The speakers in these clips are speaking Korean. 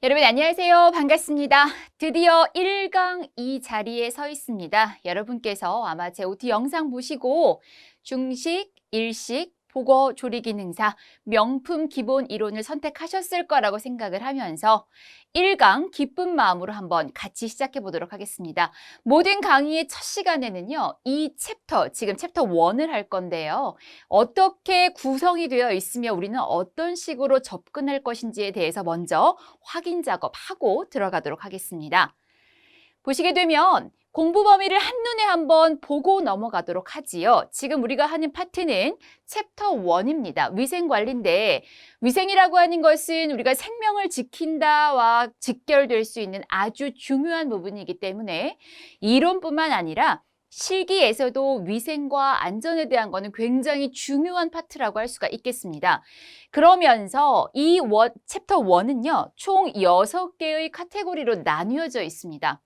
여러분 안녕하세요. 반갑습니다. 드디어 1강 이 자리에 서 있습니다. 여러분께서 아마 제 OT 영상 보시고 중식, 일식, 보거 조리 기능사, 명품 기본 이론을 선택하셨을 거라고 생각을 하면서 1강 기쁜 마음으로 한번 같이 시작해 보도록 하겠습니다. 모든 강의의 첫 시간에는요, 이 챕터, 지금 챕터 1을 할 건데요. 어떻게 구성이 되어 있으며 우리는 어떤 식으로 접근할 것인지에 대해서 먼저 확인 작업하고 들어가도록 하겠습니다. 보시게 되면 공부 범위를 한눈에 한번 보고 넘어가도록 하지요. 지금 우리가 하는 파트는 챕터 1입니다. 위생관리인데 위생이라고 하는 것은 우리가 생명을 지킨다와 직결될 수 있는 아주 중요한 부분이기 때문에 이론뿐만 아니라 실기에서도 위생과 안전에 대한 거는 굉장히 중요한 파트라고 할 수가 있겠습니다. 그러면서 이 챕터 1은요, 총 6개의 카테고리로 나뉘어져 있습니다.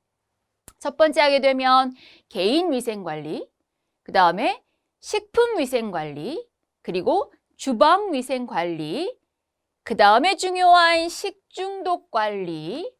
첫 번째 하게 되면 개인 위생 관리, 그 다음에 식품 위생 관리, 그리고 주방 위생 관리, 그 다음에 중요한 식중독 관리,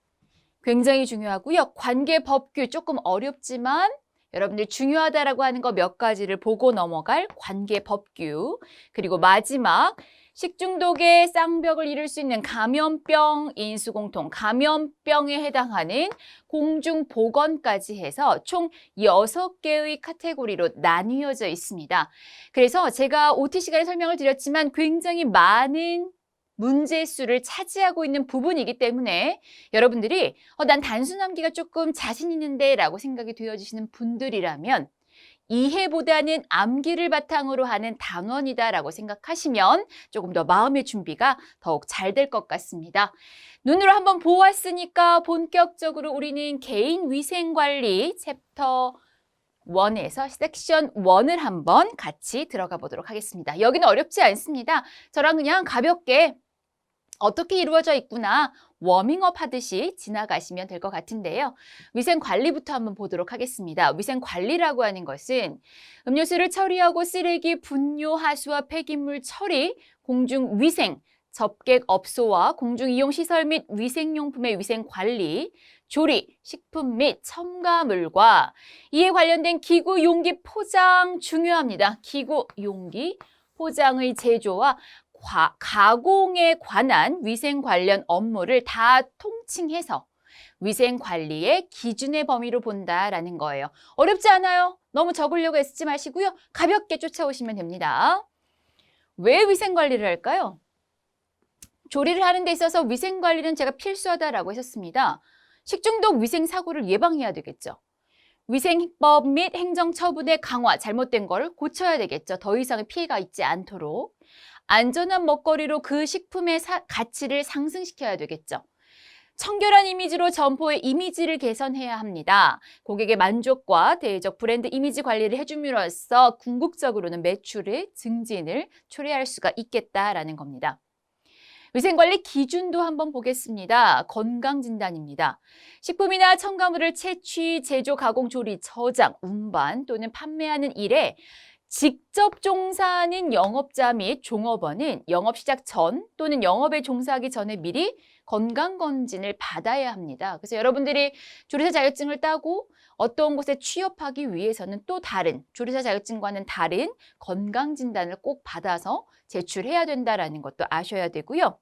굉장히 중요하고요. 관계 법규 조금 어렵지만 여러분들 중요하다라고 하는 거 몇 가지를 보고 넘어갈 관계 법규, 그리고 마지막 식중독의 쌍벽을 이룰 수 있는 감염병, 인수공통, 감염병에 해당하는 공중보건까지 해서 총 6개의 카테고리로 나뉘어져 있습니다. 그래서 제가 OT 시간에 설명을 드렸지만 굉장히 많은 문제 수를 차지하고 있는 부분이기 때문에 여러분들이 난 단순함기가 조금 자신 있는데 라고 생각이 되어지시는 분들이라면 이해보다는 암기를 바탕으로 하는 단원이다라고 생각하시면 조금 더 마음의 준비가 더욱 잘 될 것 같습니다. 눈으로 한번 보았으니까 본격적으로 우리는 개인 위생관리 챕터 1에서 섹션 1을 한번 같이 들어가 보도록 하겠습니다. 여기는 어렵지 않습니다. 저랑 그냥 가볍게 어떻게 이루어져 있구나 워밍업 하듯이 지나가시면 될 것 같은데요. 위생관리부터 한번 보도록 하겠습니다. 위생관리라고 하는 것은 음료수를 처리하고 쓰레기, 분뇨, 하수와 폐기물 처리, 공중위생, 접객업소와 공중이용시설 및 위생용품의 위생관리, 조리, 식품 및 첨가물과 이에 관련된 기구, 용기, 포장 중요합니다. 기구, 용기, 포장의 제조와 가공에 관한 위생 관련 업무를 다 통칭해서 위생관리의 기준의 범위로 본다라는 거예요. 어렵지 않아요. 너무 적으려고 애쓰지 마시고요. 가볍게 쫓아오시면 됩니다. 왜 위생관리를 할까요? 조리를 하는 데 있어서 위생관리는 제가 필수하다라고 했었습니다. 식중독 위생사고를 예방해야 되겠죠. 위생법 및 행정처분의 강화, 잘못된 걸 고쳐야 되겠죠. 더 이상의 피해가 있지 않도록. 안전한 먹거리로 그 식품의 가치를 상승시켜야 되겠죠. 청결한 이미지로 점포의 이미지를 개선해야 합니다. 고객의 만족과 대외적 브랜드 이미지 관리를 해줌으로써 궁극적으로는 매출의 증진을 초래할 수가 있겠다라는 겁니다. 위생관리 기준도 한번 보겠습니다. 건강진단입니다. 식품이나 첨가물을 채취, 제조, 가공, 조리, 저장, 운반 또는 판매하는 일에 직접 종사하는 영업자 및 종업원은 영업 시작 전 또는 영업에 종사하기 전에 미리 건강검진을 받아야 합니다. 그래서 여러분들이 조리사 자격증을 따고 어떤 곳에 취업하기 위해서는 또 다른 조리사 자격증과는 다른 건강진단을 꼭 받아서 제출해야 된다는 것도 아셔야 되고요.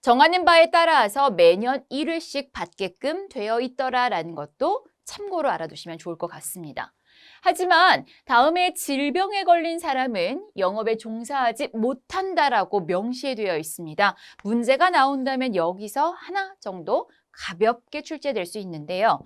정하는 바에 따라서 매년 1회씩 받게끔 되어 있더라라는 것도 참고로 알아두시면 좋을 것 같습니다. 하지만 다음에 질병에 걸린 사람은 영업에 종사하지 못한다라고 명시되어 있습니다. 문제가 나온다면 여기서 하나 정도 가볍게 출제될 수 있는데요.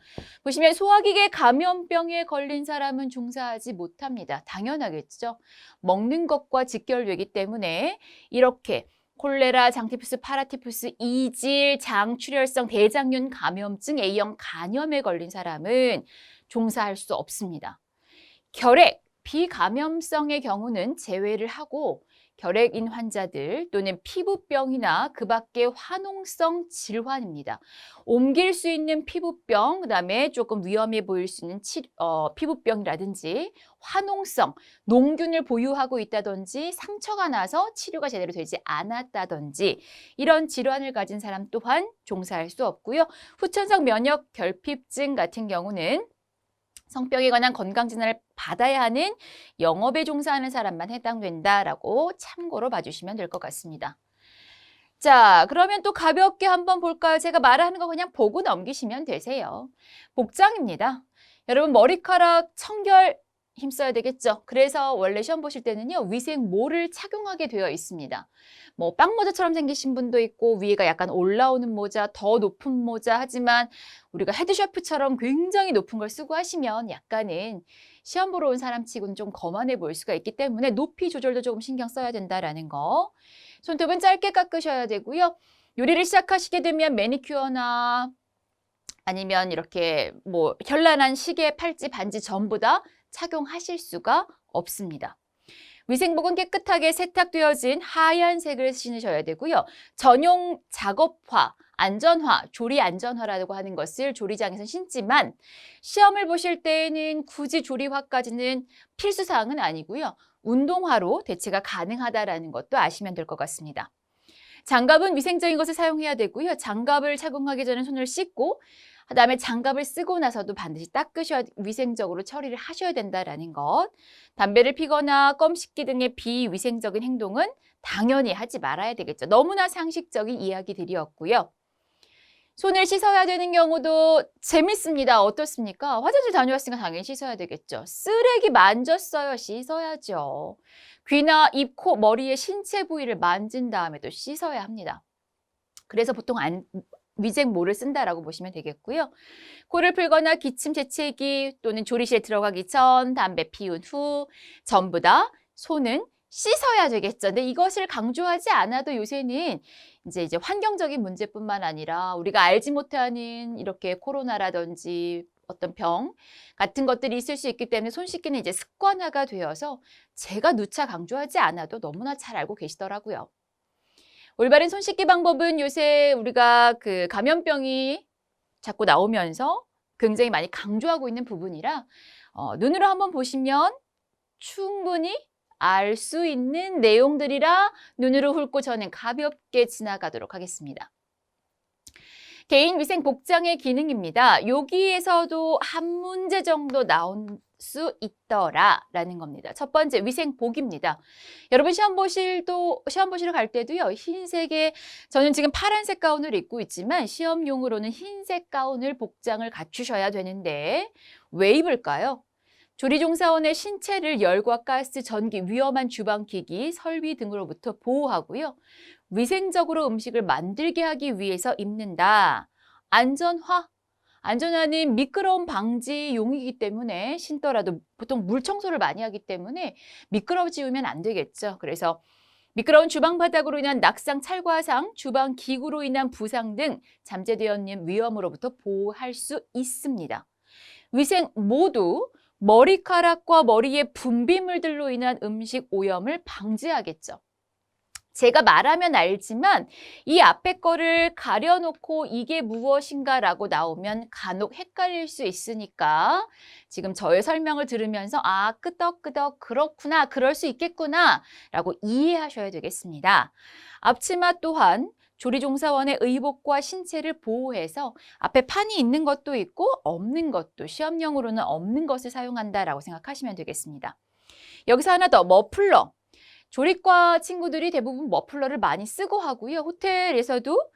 보시면 소화기계 감염병에 걸린 사람은 종사하지 못합니다. 당연하겠죠. 먹는 것과 직결되기 때문에 이렇게 콜레라, 장티푸스, 파라티푸스, 이질, 장출혈성 대장균 감염증, A형 간염에 걸린 사람은 종사할 수 없습니다. 결핵, 비감염성의 경우는 제외를 하고 결핵인 환자들 또는 피부병이나 그 밖의 화농성 질환입니다. 옮길 수 있는 피부병, 그다음에 조금 위험해 보일 수 있는 피부병이라든지 화농성, 농균을 보유하고 있다든지 상처가 나서 치료가 제대로 되지 않았다든지 이런 질환을 가진 사람 또한 종사할 수 없고요. 후천성 면역 결핍증 같은 경우는 성병에 관한 건강진단을 받아야 하는 영업에 종사하는 사람만 해당된다라고 참고로 봐주시면 될 것 같습니다. 자, 그러면 또 가볍게 한번 볼까요? 제가 말하는 거 그냥 보고 넘기시면 되세요. 복장입니다. 여러분 머리카락 청결 힘써야 되겠죠. 그래서 원래 시험 보실 때는요, 위생모를 착용하게 되어 있습니다. 뭐 빵모자처럼 생기신 분도 있고 위에가 약간 올라오는 모자, 더 높은 모자 하지만 우리가 헤드셔프처럼 굉장히 높은 걸 쓰고 하시면 약간은 시험 보러 온 사람치고는 좀 거만해 보일 수가 있기 때문에 높이 조절도 조금 신경 써야 된다라는 거. 손톱은 짧게 깎으셔야 되고요. 요리를 시작하시게 되면 매니큐어나 아니면 이렇게 뭐 현란한 시계, 팔찌, 반지 전부 다 착용하실 수가 없습니다. 위생복은 깨끗하게 세탁되어진 하얀색을 신으셔야 되고요. 전용 작업화, 안전화, 조리 안전화라고 하는 것을 조리장에서 신지만 시험을 보실 때에는 굳이 조리화까지는 필수사항은 아니고요. 운동화로 대체가 가능하다는 것도 아시면 될 것 같습니다. 장갑은 위생적인 것을 사용해야 되고요. 장갑을 착용하기 전에 손을 씻고 그다음에 장갑을 쓰고 나서도 반드시 닦으셔야 위생적으로 처리를 하셔야 된다라는 것. 담배를 피거나 껌 씹기 등의 비위생적인 행동은 당연히 하지 말아야 되겠죠. 너무나 상식적인 이야기들이었고요. 손을 씻어야 되는 경우도 재밌습니다. 어떻습니까? 화장실 다녀왔으니까 당연히 씻어야 되겠죠. 쓰레기 만졌어요. 씻어야죠. 귀나 입, 코, 머리의 신체 부위를 만진 다음에도 씻어야 합니다. 그래서 보통 위생모를 쓴다라고 보시면 되겠고요. 코를 풀거나 기침 재채기 또는 조리실에 들어가기 전, 담배 피운 후 전부 다 손은 씻어야 되겠죠. 근데 이것을 강조하지 않아도 요새는 이제 환경적인 문제뿐만 아니라 우리가 알지 못하는 이렇게 코로나라든지 어떤 병 같은 것들이 있을 수 있기 때문에 손 씻기는 이제 습관화가 되어서 제가 누차 강조하지 않아도 너무나 잘 알고 계시더라고요. 올바른 손 씻기 방법은 요새 우리가 그 감염병이 자꾸 나오면서 굉장히 많이 강조하고 있는 부분이라 눈으로 한번 보시면 충분히 알 수 있는 내용들이라 눈으로 훑고 저는 가볍게 지나가도록 하겠습니다. 개인위생 복장의 기능입니다. 여기에서도 한 문제 정도 나올 수 있더라라는 겁니다. 첫 번째 위생복입니다. 여러분 시험 보시러 갈 때도요. 흰색의 저는 지금 파란색 가운을 입고 있지만 시험용으로는 흰색 가운을 복장을 갖추셔야 되는데 왜 입을까요? 조리종사원의 신체를 열과 가스, 전기, 위험한 주방기기, 설비 등으로부터 보호하고요. 위생적으로 음식을 만들게 하기 위해서 입는다. 안전화. 안전화는 미끄러움 방지용이기 때문에 신더라도 보통 물 청소를 많이 하기 때문에 미끄러지우면 안 되겠죠. 그래서 미끄러운 주방 바닥으로 인한 낙상, 찰과상, 주방 기구로 인한 부상 등 잠재되어 있는 위험으로부터 보호할 수 있습니다. 위생 모두 머리카락과 머리의 분비물들로 인한 음식 오염을 방지하겠죠. 제가 말하면 알지만 이 앞에 거를 가려놓고 이게 무엇인가라고 나오면 간혹 헷갈릴 수 있으니까 지금 저의 설명을 들으면서 아, 끄덕끄덕 그렇구나, 그럴 수 있겠구나 라고 이해하셔야 되겠습니다. 앞치마 또한 조리종사원의 의복과 신체를 보호해서 앞에 판이 있는 것도 있고 없는 것도 시험용으로는 없는 것을 사용한다라고 생각하시면 되겠습니다. 여기서 하나 더 머플러. 조리과 친구들이 대부분 머플러를 많이 쓰고 하고요. 호텔에서도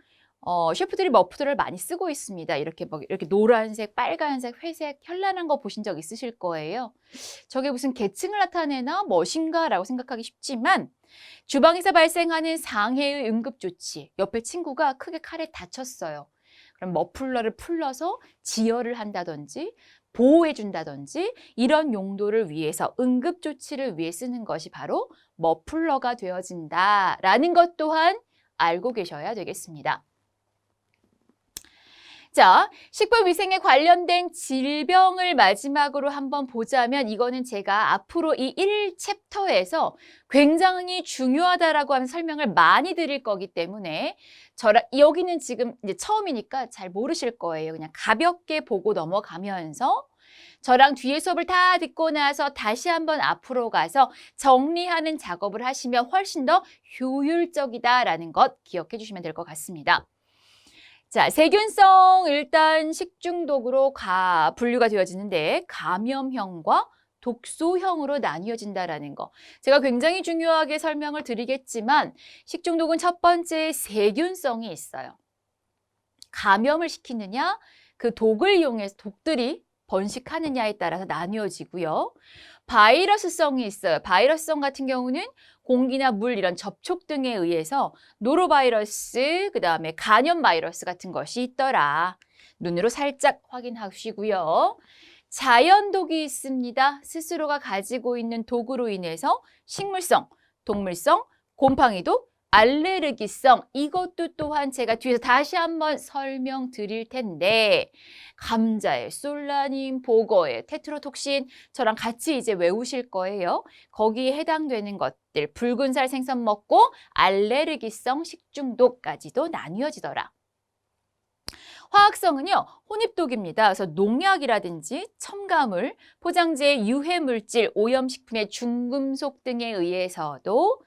셰프들이 머플러를 많이 쓰고 있습니다. 이렇게 노란색, 빨간색, 회색, 현란한 거 보신 적 있으실 거예요. 저게 무슨 계층을 나타내나 무엇인가라고 생각하기 쉽지만 주방에서 발생하는 상해의 응급조치, 옆에 친구가 크게 칼에 다쳤어요. 그럼 머플러를 풀러서 지혈을 한다든지 보호해준다든지 이런 용도를 위해서 응급조치를 위해 쓰는 것이 바로 머플러가 되어진다라는 것 또한 알고 계셔야 되겠습니다. 자, 식품위생에 관련된 질병을 마지막으로 한번 보자면 이거는 제가 앞으로 이 1챕터에서 굉장히 중요하다라고 하는 설명을 많이 드릴 거기 때문에 여기는 지금 이제 처음이니까 잘 모르실 거예요. 그냥 가볍게 보고 넘어가면서 저랑 뒤에 수업을 다 듣고 나서 다시 한번 앞으로 가서 정리하는 작업을 하시면 훨씬 더 효율적이다라는 것 기억해 주시면 될 것 같습니다. 자, 세균성 일단 식중독으로 분류가 되어지는데 감염형과 독소형으로 나뉘어진다라는 거. 제가 굉장히 중요하게 설명을 드리겠지만 식중독은 첫 번째 세균성이 있어요. 감염을 시키느냐, 그 독을 이용해서 독들이 번식하느냐에 따라서 나뉘어지고요. 바이러스성이 있어요. 바이러스성 같은 경우는 공기나 물 이런 접촉 등에 의해서 노로바이러스, 그다음에 간염 바이러스 같은 것이 있더라. 눈으로 살짝 확인하시고요. 자연독이 있습니다. 스스로가 가지고 있는 독으로 인해서 식물성, 동물성, 곰팡이독, 알레르기성, 이것도 또한 제가 뒤에서 다시 한번 설명드릴 텐데 감자에 솔라닌, 보거에 테트로톡신 저랑 같이 이제 외우실 거예요. 거기에 해당되는 것들, 붉은살 생선 먹고 알레르기성 식중독까지도 나뉘어지더라. 화학성은요, 혼입독입니다. 그래서 농약이라든지 첨가물, 포장재 유해물질, 오염식품의 중금속 등에 의해서도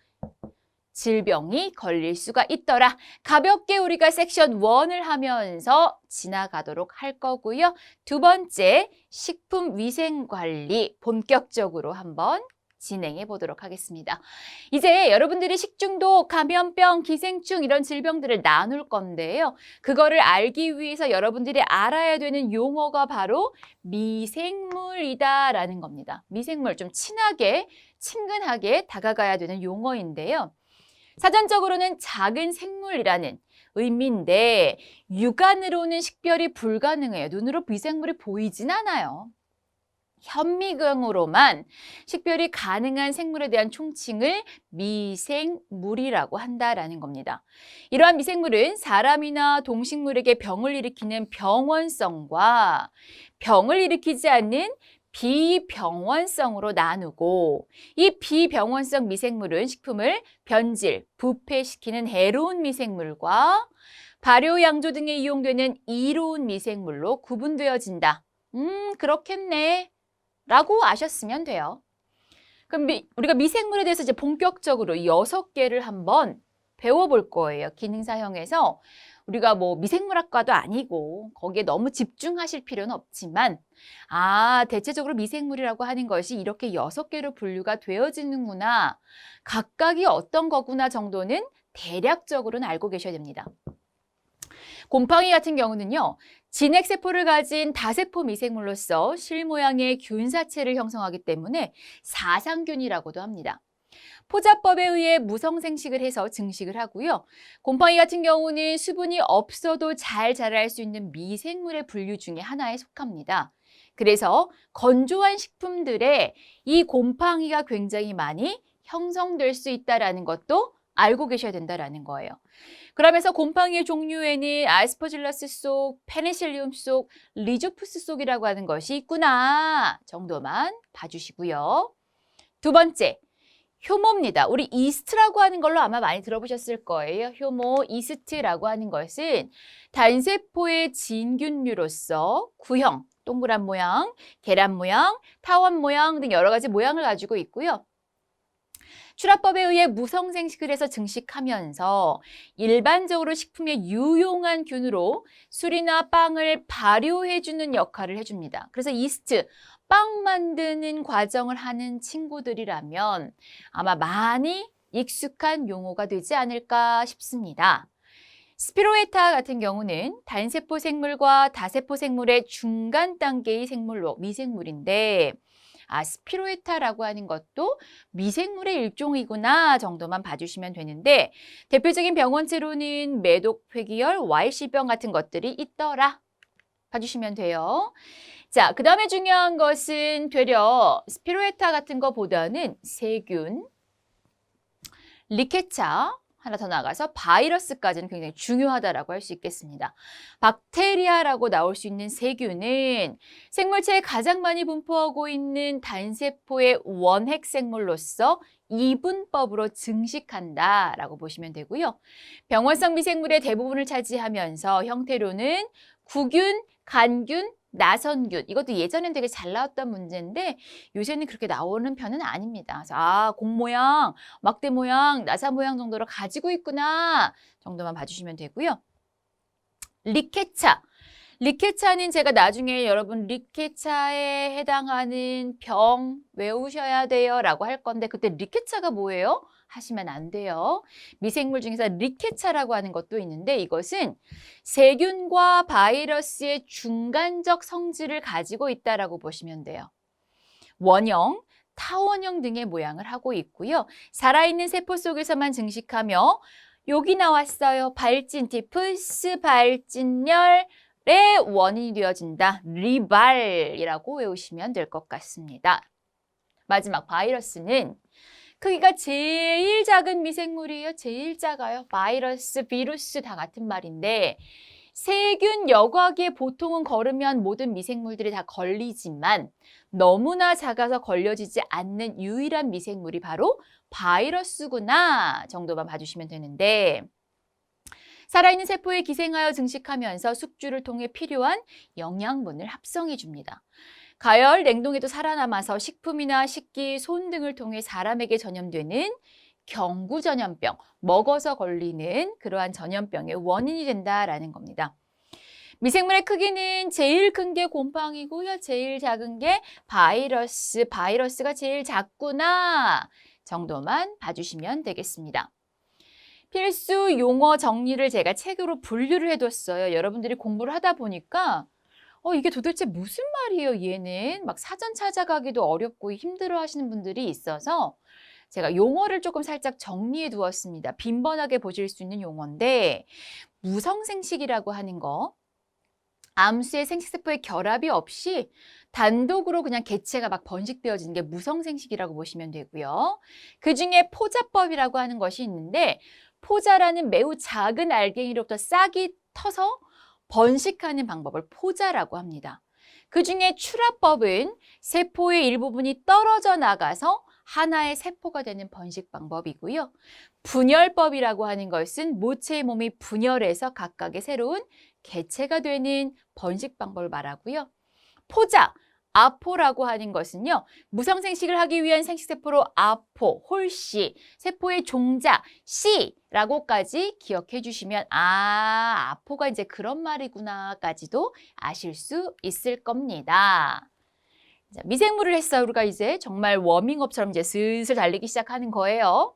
질병이 걸릴 수가 있더라. 가볍게 우리가 섹션 1을 하면서 지나가도록 할 거고요. 두 번째, 식품위생관리 본격적으로 한번 진행해 보도록 하겠습니다. 이제 여러분들이 식중독, 감염병, 기생충 이런 질병들을 나눌 건데요. 그거를 알기 위해서 여러분들이 알아야 되는 용어가 바로 미생물이다라는 겁니다. 미생물, 좀 친근하게 다가가야 되는 용어인데요. 사전적으로는 작은 생물이라는 의미인데 육안으로는 식별이 불가능해요. 눈으로 미생물이 보이진 않아요. 현미경으로만 식별이 가능한 생물에 대한 총칭을 미생물이라고 한다라는 겁니다. 이러한 미생물은 사람이나 동식물에게 병을 일으키는 병원성과 병을 일으키지 않는 비병원성으로 나누고 이 비병원성 미생물은 식품을 변질, 부패시키는 해로운 미생물과 발효, 양조 등에 이용되는 이로운 미생물로 구분되어진다. 그렇겠네 라고 아셨으면 돼요. 그럼 우리가 미생물에 대해서 이제 본격적으로 6개를 한번 배워볼 거예요. 기능사형에서 우리가 뭐 미생물학과도 아니고 거기에 너무 집중하실 필요는 없지만 대체적으로 미생물이라고 하는 것이 이렇게 6개로 분류가 되어지는구나. 각각이 어떤 거구나 정도는 대략적으로는 알고 계셔야 됩니다. 곰팡이 같은 경우는요. 진핵세포를 가진 다세포 미생물로서 실 모양의 균사체를 형성하기 때문에 사상균이라고도 합니다. 포자법에 의해 무성생식을 해서 증식을 하고요. 곰팡이 같은 경우는 수분이 없어도 잘 자랄 수 있는 미생물의 분류 중에 하나에 속합니다. 그래서 건조한 식품들에 이 곰팡이가 굉장히 많이 형성될 수 있다는 것도 알고 계셔야 된다는 거예요. 그러면서 곰팡이의 종류에는 아스퍼질러스 속, 페니실리움 속, 리조푸스 속이라고 하는 것이 있구나 정도만 봐주시고요. 두 번째, 효모입니다. 우리 이스트라고 하는 걸로 아마 많이 들어보셨을 거예요. 효모, 이스트라고 하는 것은 단세포의 진균류로서 구형, 동그란 모양, 계란 모양, 타원 모양 등 여러 가지 모양을 가지고 있고요. 출하법에 의해 무성생식을 해서 증식하면서 일반적으로 식품에 유용한 균으로 술이나 빵을 발효해주는 역할을 해줍니다. 그래서 이스트, 빵 만드는 과정을 하는 친구들이라면 아마 많이 익숙한 용어가 되지 않을까 싶습니다. 스피로에타 같은 경우는 단세포 생물과 다세포 생물의 중간 단계의 미생물인데 스피로에타라고 하는 것도 미생물의 일종이구나 정도만 봐주시면 되는데 대표적인 병원체로는 매독 폐기열, YC병 같은 것들이 있더라 봐주시면 돼요. 자, 그 다음에 중요한 것은 되려 스피로에타 같은 것보다는 세균, 리케차, 하나 더 나가서 바이러스까지는 굉장히 중요하다라고 할 수 있겠습니다. 박테리아라고 나올 수 있는 세균은 생물체에 가장 많이 분포하고 있는 단세포의 원핵 생물로서 이분법으로 증식한다라고 보시면 되고요. 병원성 미생물의 대부분을 차지하면서 형태로는 구균, 간균, 나선균, 이것도 예전엔 되게 잘 나왔던 문제인데 요새는 그렇게 나오는 편은 아닙니다. 그래서 공 모양, 막대 모양, 나사 모양 정도로 가지고 있구나 정도만 봐주시면 되고요. 리케차. 리케차는 제가 나중에 여러분 리케차에 해당하는 병 외우셔야 돼요 라고 할 건데 그때 리케차가 뭐예요? 하시면 안 돼요. 미생물 중에서 리케차라고 하는 것도 있는데 이것은 세균과 바이러스의 중간적 성질을 가지고 있다라고 보시면 돼요. 원형, 타원형 등의 모양을 하고 있고요. 살아있는 세포 속에서만 증식하며 여기 나왔어요. 발진, 디프스 발진열의 원인이 되어진다. 리발이라고 외우시면 될 것 같습니다. 마지막 바이러스는 크기가 제일 작은 미생물이에요. 제일 작아요. 바이러스, 비루스 다 같은 말인데 세균 여과기에 보통은 걸으면 모든 미생물들이 다 걸리지만 너무나 작아서 걸려지지 않는 유일한 미생물이 바로 바이러스구나 정도만 봐주시면 되는데 살아있는 세포에 기생하여 증식하면서 숙주를 통해 필요한 영양분을 합성해 줍니다. 가열, 냉동에도 살아남아서 식품이나 식기, 손 등을 통해 사람에게 전염되는 경구전염병, 먹어서 걸리는 그러한 전염병의 원인이 된다라는 겁니다. 미생물의 크기는 제일 큰 게 곰팡이고요. 제일 작은 게 바이러스, 바이러스가 제일 작구나 정도만 봐주시면 되겠습니다. 필수 용어 정리를 제가 책으로 분류를 해뒀어요. 여러분들이 공부를 하다 보니까 이게 도대체 무슨 말이에요, 얘는? 막 사전 찾아가기도 어렵고 힘들어 하시는 분들이 있어서 제가 용어를 조금 살짝 정리해 두었습니다. 빈번하게 보실 수 있는 용어인데 무성생식이라고 하는 거. 암수의 생식세포의 결합이 없이 단독으로 그냥 개체가 막 번식되어지는 게 무성생식이라고 보시면 되고요. 그중에 포자법이라고 하는 것이 있는데 포자라는 매우 작은 알갱이로부터 싹이 터서 번식하는 방법을 포자라고 합니다. 그중에 출합법은 세포의 일부분이 떨어져 나가서 하나의 세포가 되는 번식 방법이고요. 분열법이라고 하는 것은 모체의 몸이 분열해서 각각의 새로운 개체가 되는 번식 방법을 말하고요. 포자, 아포라고 하는 것은요. 무성생식을 하기 위한 생식세포로 아포, 홀씨, 세포의 종자, 씨라고까지 기억해 주시면 아포가 이제 그런 말이구나까지도 아실 수 있을 겁니다. 자, 미생물을 했어. 우리가 이제 정말 워밍업처럼 이제 슬슬 달리기 시작하는 거예요.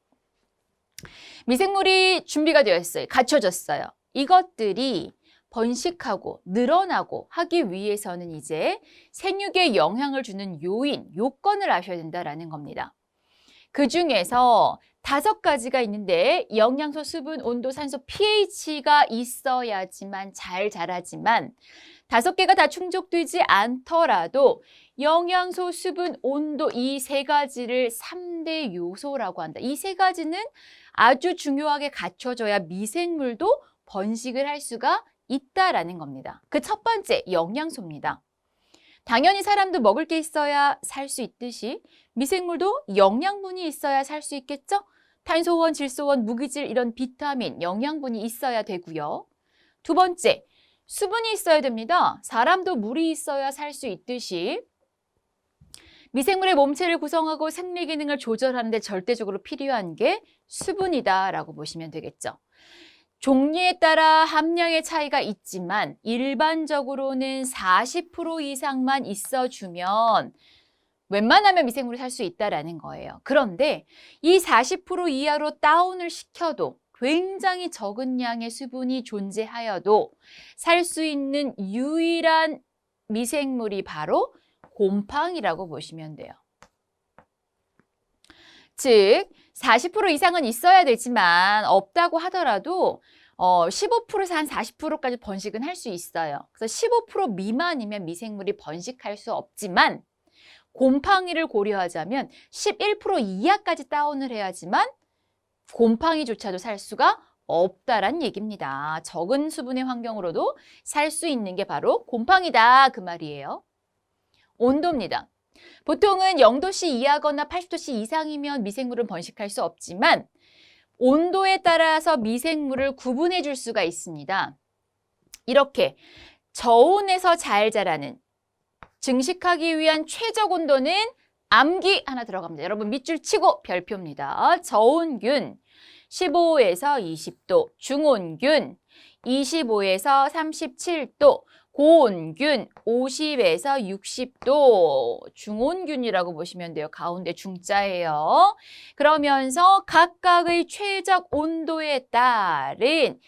미생물이 준비가 되어 있어요. 갖춰졌어요. 이것들이 번식하고 늘어나고 하기 위해서는 이제 생육에 영향을 주는 요인, 요건을 아셔야 된다라는 겁니다. 그 중에서 5가지가 있는데 영양소, 수분, 온도, 산소, pH가 있어야지만 잘 자라지만 5개가 다 충족되지 않더라도 영양소, 수분, 온도 이 3가지를 3대 요소라고 한다. 이 3가지는 아주 중요하게 갖춰져야 미생물도 번식을 할 수가 있다라는 겁니다. 그 첫 번째 영양소입니다. 당연히 사람도 먹을 게 있어야 살 수 있듯이 미생물도 영양분이 있어야 살 수 있겠죠? 탄소원, 질소원, 무기질 이런 비타민, 영양분이 있어야 되고요. 2번째, 수분이 있어야 됩니다. 사람도 물이 있어야 살 수 있듯이 미생물의 몸체를 구성하고 생리 기능을 조절하는 데 절대적으로 필요한 게 수분이다라고 보시면 되겠죠. 종류에 따라 함량의 차이가 있지만 일반적으로는 40% 이상만 있어주면 웬만하면 미생물이 살 수 있다라는 거예요. 그런데 이 40% 이하로 다운을 시켜도 굉장히 적은 양의 수분이 존재하여도 살 수 있는 유일한 미생물이 바로 곰팡이라고 보시면 돼요. 즉 40% 이상은 있어야 되지만 없다고 하더라도 15%에서 한 40%까지 번식은 할 수 있어요. 그래서 15% 미만이면 미생물이 번식할 수 없지만 곰팡이를 고려하자면 11% 이하까지 다운을 해야지만 곰팡이조차도 살 수가 없다란 얘기입니다. 적은 수분의 환경으로도 살 수 있는 게 바로 곰팡이다 그 말이에요. 온도입니다. 보통은 0도씨 이하거나 80도씨 이상이면 미생물은 번식할 수 없지만 온도에 따라서 미생물을 구분해 줄 수가 있습니다. 이렇게 저온에서 잘 자라는 증식하기 위한 최적 온도는 암기 하나 들어갑니다. 여러분 밑줄 치고 별표입니다. 저온균 15에서 20도, 중온균 25에서 37도, 고온균 50에서 60도, 중온균이라고 보시면 돼요. 가운데 중자예요. 그러면서 각각의 최적 온도에 따른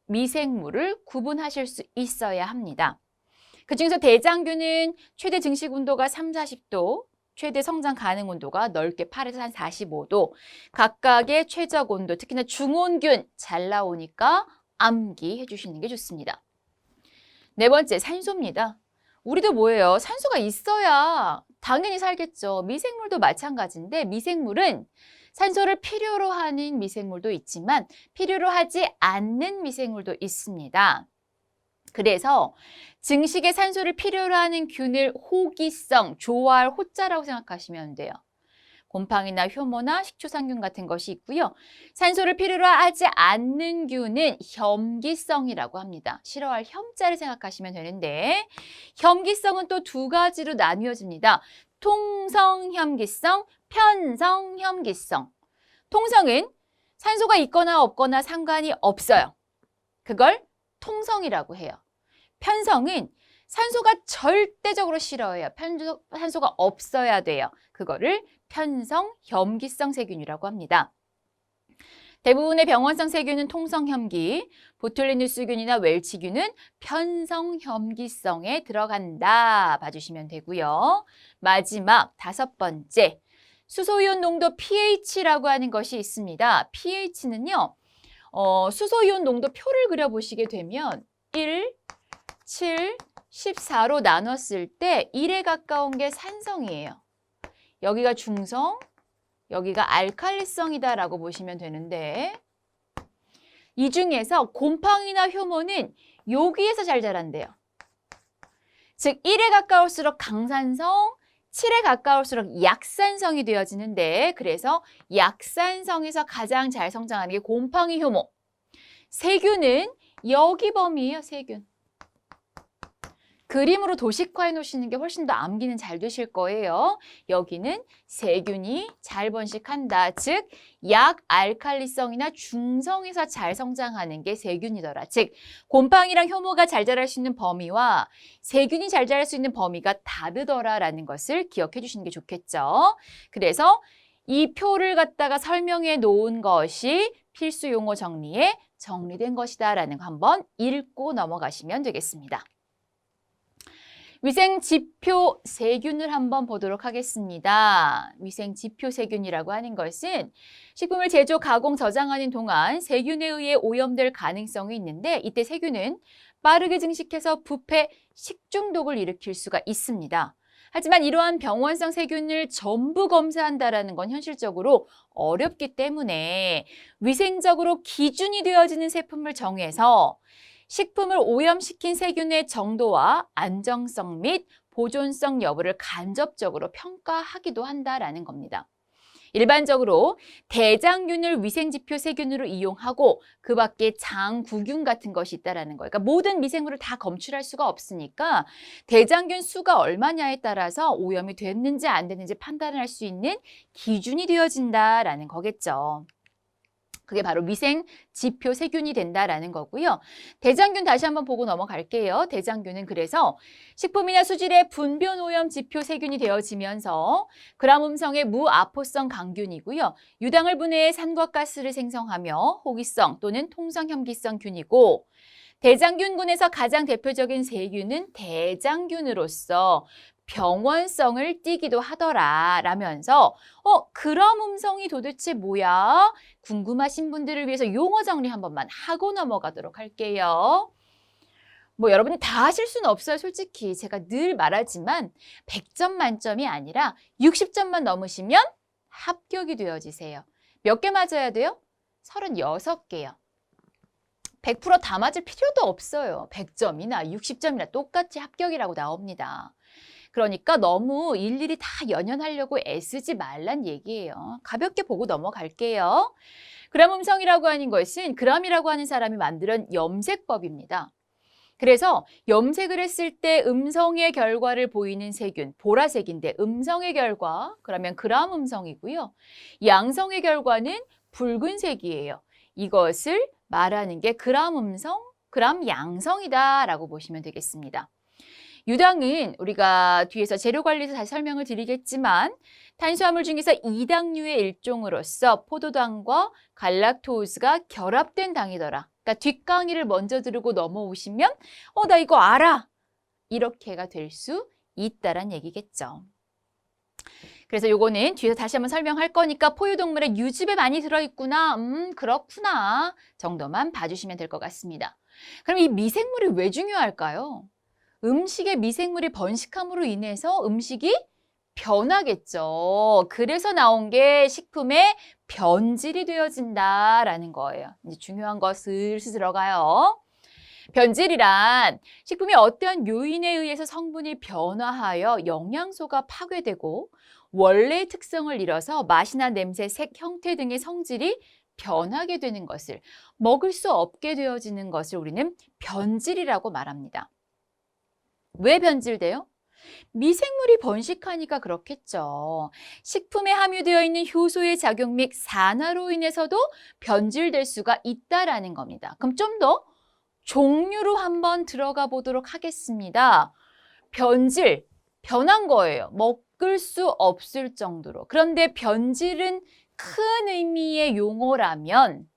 미생물을 구분하실 수 있어야 합니다. 그중에서 대장균은 최대 증식 온도가 3, 40도, 최대 성장 가능 온도가 넓게 8에서 한 45도, 각각의 최적 온도, 특히나 중온균 잘 나오니까 암기해 주시는 게 좋습니다. 네 번째, 산소입니다. 우리도 뭐예요? 산소가 있어야 당연히 살겠죠. 미생물도 마찬가지인데 미생물은 산소를 필요로 하는 미생물도 있지만 필요로 하지 않는 미생물도 있습니다. 그래서 증식에 산소를 필요로 하는 균을 호기성, 좋아할 호자라고 생각하시면 돼요. 곰팡이나 효모나 식초상균 같은 것이 있고요. 산소를 필요로 하지 않는 균은 혐기성이라고 합니다. 싫어할 혐자를 생각하시면 되는데 혐기성은 또 두 가지로 나뉘어집니다. 통성혐기성, 편성혐기성. 통성은 산소가 있거나 없거나 상관이 없어요. 그걸 통성이라고 해요. 편성은 산소가 절대적으로 싫어해요. 산소가 없어야 돼요. 그거를 편성혐기성 세균이라고 합니다. 대부분의 병원성 세균은 통성혐기, 보툴리누스균이나 웰치균은 편성혐기성에 들어간다. 봐주시면 되고요. 마지막 다섯 번째, 수소이온 농도 pH라고 하는 것이 있습니다. pH는요. 수소이온 농도 표를 그려보시게 되면 1, 7, 14로 나눴을 때 1에 가까운 게 산성이에요. 여기가 중성, 여기가 알칼리성이다라고 보시면 되는데 이 중에서 곰팡이나 효모는 여기에서 잘 자란대요. 즉 1에 가까울수록 강산성, 7에 가까울수록 약산성이 되어지는데 그래서 약산성에서 가장 잘 성장하는 게 곰팡이 효모. 세균은 여기 범위예요. 세균. 그림으로 도식화해 놓으시는 게 훨씬 더 암기는 잘 되실 거예요. 여기는 세균이 잘 번식한다. 즉 약알칼리성이나 중성에서 잘 성장하는 게 세균이더라. 즉 곰팡이랑 효모가 잘 자랄 수 있는 범위와 세균이 잘 자랄 수 있는 범위가 다르더라라는 것을 기억해 주시는 게 좋겠죠. 그래서 이 표를 갖다가 설명해 놓은 것이 필수 용어 정리에 정리된 것이다라는 거 한번 읽고 넘어가시면 되겠습니다. 위생지표 세균을 한번 보도록 하겠습니다. 위생지표 세균이라고 하는 것은 식품을 제조, 가공, 저장하는 동안 세균에 의해 오염될 가능성이 있는데 이때 세균은 빠르게 증식해서 부패, 식중독을 일으킬 수가 있습니다. 하지만 이러한 병원성 세균을 전부 검사한다는 건 현실적으로 어렵기 때문에 위생적으로 기준이 되어지는 제품을 정해서 식품을 오염시킨 세균의 정도와 안정성 및 보존성 여부를 간접적으로 평가하기도 한다라는 겁니다. 일반적으로 대장균을 위생지표 세균으로 이용하고 그 밖에 장구균 같은 것이 있다는 거예요. 그러니까 모든 미생물을 다 검출할 수가 없으니까 대장균 수가 얼마냐에 따라서 오염이 됐는지 안 됐는지 판단을 할 수 있는 기준이 되어진다라는 거겠죠. 그게 바로 위생지표 세균이 된다라는 거고요. 대장균 다시 한번 보고 넘어갈게요. 대장균은 그래서 식품이나 수질의 분변 오염 지표 세균이 되어지면서 그람음성의 무아포성 강균이고요. 유당을 분해해 산과 가스를 생성하며 호기성 또는 통성혐기성 균이고 대장균군에서 가장 대표적인 세균은 대장균으로서 병원성을 띠기도 하더라 라면서 그럼 음성이 도대체 뭐야? 궁금하신 분들을 위해서 용어 정리 한 번만 하고 넘어가도록 할게요. 뭐 여러분이 다 하실 수는 없어요. 솔직히 제가 늘 말하지만 100점 만점이 아니라 60점만 넘으시면 합격이 되어지세요. 몇 개 맞아야 돼요? 36개요. 100%다 맞을 필요도 없어요. 100점이나 60점이나 똑같이 합격이라고 나옵니다. 그러니까 너무 일일이 다 연연하려고 애쓰지 말란 얘기예요. 가볍게 보고 넘어갈게요. 그람 음성이라고 하는 것은 그람이라고 하는 사람이 만든 염색법입니다. 그래서 염색을 했을 때 음성의 결과를 보이는 색은 보라색인데 음성의 결과, 그러면 그람 음성이고요. 양성의 결과는 붉은색이에요. 이것을 말하는 게 그람 음성, 그람 양성이다라고 보시면 되겠습니다. 유당은 우리가 뒤에서 재료 관리에서 다시 설명을 드리겠지만 탄수화물 중에서 2당류의 일종으로서 포도당과 갈락토스가 결합된 당이더라. 그러니까 뒷강의를 먼저 들고 넘어오시면 나 이거 알아! 이렇게가 될 수 있다란 얘기겠죠. 그래서 요거는 뒤에서 다시 한번 설명할 거니까 포유동물의 유즙에 많이 들어있구나. 그렇구나 정도만 봐주시면 될 것 같습니다. 그럼 이 미생물이 왜 중요할까요? 음식에 미생물이 번식함으로 인해서 음식이 변하겠죠. 그래서 나온 게 식품의 변질이 되어진다라는 거예요. 이제 중요한 거 슬슬 들어가요. 변질이란 식품이 어떠한 요인에 의해서 성분이 변화하여 영양소가 파괴되고 원래의 특성을 잃어서 맛이나 냄새, 색, 형태 등의 성질이 변하게 되는 것을 먹을 수 없게 되어지는 것을 우리는 변질이라고 말합니다. 왜 변질돼요? 미생물이 번식하니까 그렇겠죠. 식품에 함유되어 있는 효소의 작용 및 산화로 인해서도 변질될 수가 있다라는 겁니다. 그럼 좀 더 종류로 한번 들어가 보도록 하겠습니다. 변질, 변한 거예요. 먹을 수 없을 정도로. 그런데 변질은 큰 의미의 용어라면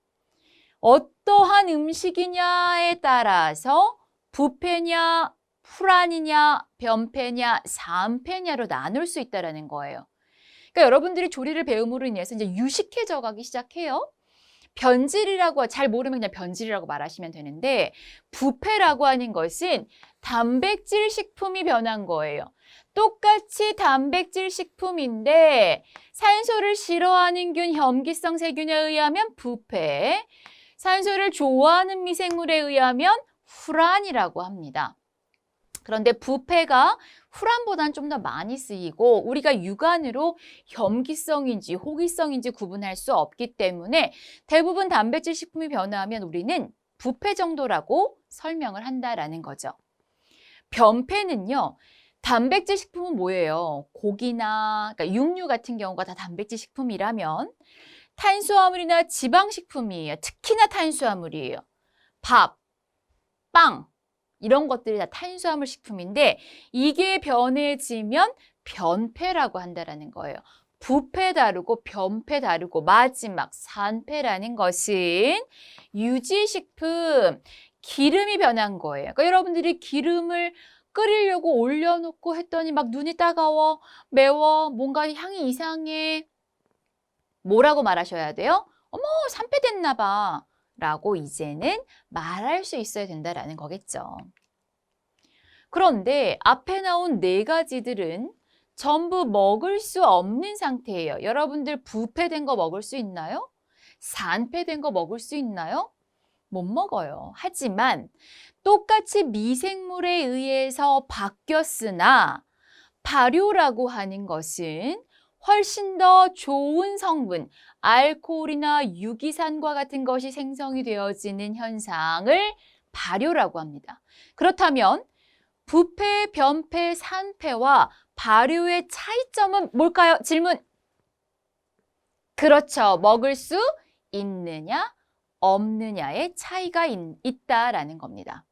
어떠한 음식이냐에 따라서 부패냐, 풀안이냐, 변패냐, 산패냐로 나눌 수 있다는 거예요. 그러니까 여러분들이 조리를 배움으로 인해서 이제 유식해져 가기 시작해요. 변질이라고 잘 모르면 그냥 변질이라고 말하시면 되는데 부패라고 하는 것은 단백질 식품이 변한 거예요. 똑같이 단백질 식품인데 산소를 싫어하는 균, 염기성 세균에 의하면 부패, 산소를 좋아하는 미생물에 의하면 후란이라고 합니다. 그런데 부패가 후란보다는 좀 더 많이 쓰이고 우리가 육안으로 염기성인지 호기성인지 구분할 수 없기 때문에 대부분 단백질 식품이 변화하면 우리는 부패 정도라고 설명을 한다라는 거죠. 변패는요. 단백질 식품은 뭐예요? 고기나 그러니까 육류 같은 경우가 다 단백질 식품이라면 탄수화물이나 지방식품이에요. 특히나 탄수화물이에요. 밥, 빵 이런 것들이 다 탄수화물 식품인데 이게 변해지면 변패라고 한다는 거예요. 부패 다르고 변패 다르고 마지막 산패라는 것은 유지식품, 기름이 변한 거예요. 그러니까 여러분들이 기름을 끓이려고 올려놓고 했더니 막 눈이 따가워, 매워, 뭔가 향이 이상해. 뭐라고 말하셔야 돼요? 어머, 산패됐나 봐. 라고 이제는 말할 수 있어야 된다라는 거겠죠. 그런데 앞에 나온 4가지들은 전부 먹을 수 없는 상태예요. 여러분들 부패된 거 먹을 수 있나요? 산패된 거 먹을 수 있나요? 못 먹어요. 하지만 똑같이 미생물에 의해서 바뀌었으나 발효라고 하는 것은 훨씬 더 좋은 성분, 알코올이나 유기산과 같은 것이 생성이 되어지는 현상을 발효라고 합니다. 그렇다면 부패, 변패, 산패와 발효의 차이점은 뭘까요? 질문. 그렇죠. 먹을 수 있느냐, 없느냐의 차이가 있다라는 겁니다.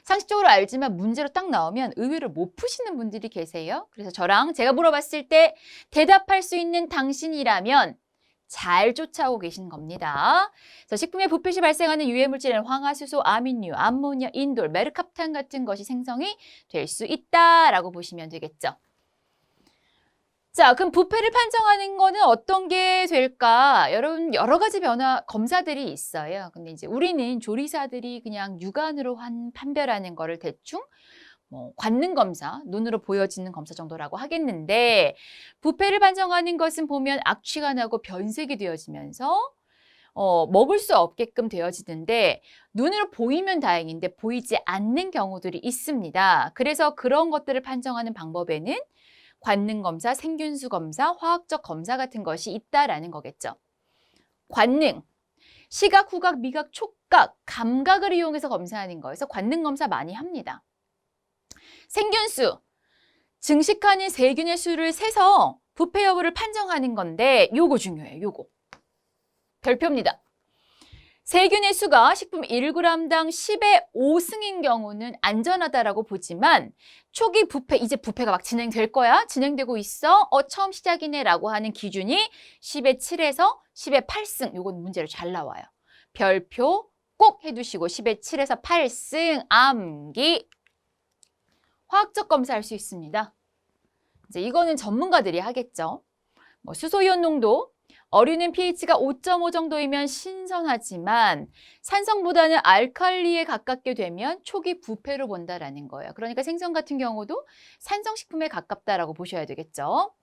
상식적으로 알지만 문제로 딱 나오면 의외로 못 푸시는 분들이 계세요. 그래서 저랑 제가 물어봤을 때 대답할 수 있는 당신이라면 잘 쫓아오고 계신 겁니다. 그래서 식품의 부패 시 발생하는 유해물질은 황화수소, 아민류, 암모니아, 인돌, 메르캅탄 같은 것이 생성이 될 수 있다라고 보시면 되겠죠. 자, 그럼 부패를 판정하는 거는 어떤 게 될까? 여러분, 여러 가지 검사들이 있어요. 근데 이제 우리는 조리사들이 그냥 육안으로 판별하는 거를 대충 관능 검사, 눈으로 보여지는 검사 정도라고 하겠는데 부패를 판정하는 것은 보면 악취가 나고 변색이 되어지면서 먹을 수 없게끔 되어지는데 눈으로 보이면 다행인데 보이지 않는 경우들이 있습니다. 그래서 그런 것들을 판정하는 방법에는 관능검사, 생균수 검사, 화학적 검사 같은 것이 있다라는 거겠죠. 관능, 시각, 후각, 미각, 촉각, 감각을 이용해서 검사하는 거에서 관능검사 많이 합니다. 생균수, 증식하는 세균의 수를 세서 부패 여부를 판정하는 건데 요거 중요해요. 요거. 별표입니다. 세균의 수가 식품 1g당 10의 5승인 경우는 안전하다라고 보지만 초기 부패, 이제 부패가 막 진행될 거야. 진행되고 있어. 처음 시작이네 라고 하는 기준이 10의 7에서 10의 8승. 요건 문제로 잘 나와요. 별표 꼭 해두시고 10의 7에서 8승 암기. 화학적 검사할 수 있습니다. 이제 이거는 전문가들이 하겠죠. 수소이온 농도, 어류는 pH가 5.5 정도이면 신선하지만 산성보다는 알칼리에 가깝게 되면 초기 부패로 본다라는 거예요. 그러니까 생선 같은 경우도 산성식품에 가깝다라고 보셔야 되겠죠.